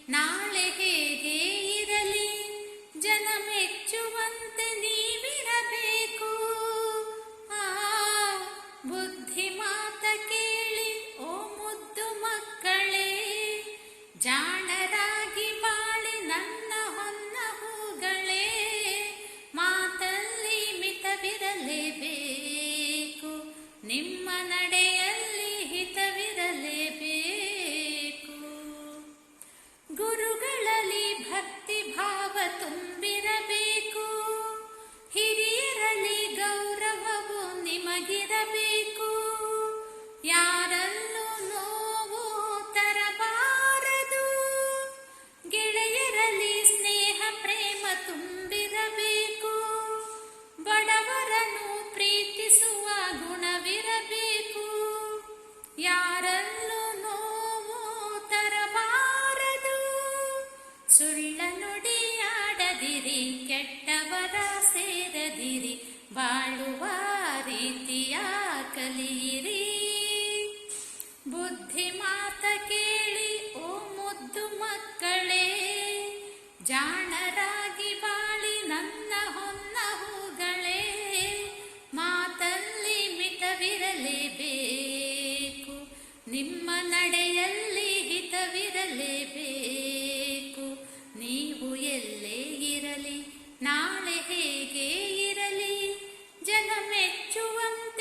ನಾಳೆ ಹೇಗೆ ಇರಲಿ, ಜನ ಮೆಚ್ಚುವಂತೆ ನೀವಿರಬೇಕು. ಆ ಬುದ್ಧಿ ಮಾತ ಕೇಳಿ ಓ ಮುದ್ದು ಮಕ್ಕಳೇ, ಜಾಣರಾಗಿ ಬಾಳಿ ನನ್ನ ಹೊನ್ನ ಹೂಗಳೇ. ಮಾತಲ್ಲಿ ಮಿತವಿರಲೇಬೇಕು, ನಿಮ್ಮ ನಡೆಯಲ್ಲಿ ಹಿತವಿರಲೇಬೇಕು. ಗುರುಗಳಲ್ಲಿ ಭಕ್ತಿ ಭಾವ ತುಂಬಿರಬೇಕು, ಹಿರಿಯರಲ್ಲಿ ಗೌರವವು ನಿಮಗಿರಬೇಕು. ಯಾರಲ್ಲೂ ನೋವು ತರಬಾರದು, ಗೆಳೆಯರಲ್ಲಿ ಸ್ನೇಹ ಪ್ರೇಮ ತುಂಬಿರಬೇಕು. ಬಡವರನ್ನು ಪ್ರೀತಿಸುವ ಗುಣವಿರಬೇಕು, ಯಾರಲ್ಲೂ ನೋವು ತರಬಾರದು. ಸುಳ್ಳ ನುಡಿಯಾಡದಿರಿ, ಕೆಟ್ಟವರ ಸೇರದಿರಿ, ಬಾಳುವ ರೀತಿಯ ಕಲಿಯಿರಿ. ಬುದ್ಧಿ ಮಾತ ಕೇಳಿ ಓ ಮುದ್ದು ಮಕ್ಕಳೇ, ಜಾಣರಾಗಿ ಬಾಳಿ ನನ್ನ ಹೊನ್ನ ಹೂಗಳೇ. ಮಾತಲ್ಲಿ ಮಿತವಿರಲೇಬೇಕು, ನಿಮ್ಮ ನಡೆಯಲ್ಲಿ ಹಿತವಿರಲೇಬೇಕು. ನೀವು ಎಲ್ಲೇ ಇರಲಿ, ನಾಳೆ ಹೇಗೆ ಇರಲಿ, ಜನ ಮೆಚ್ಚುವಂತೆ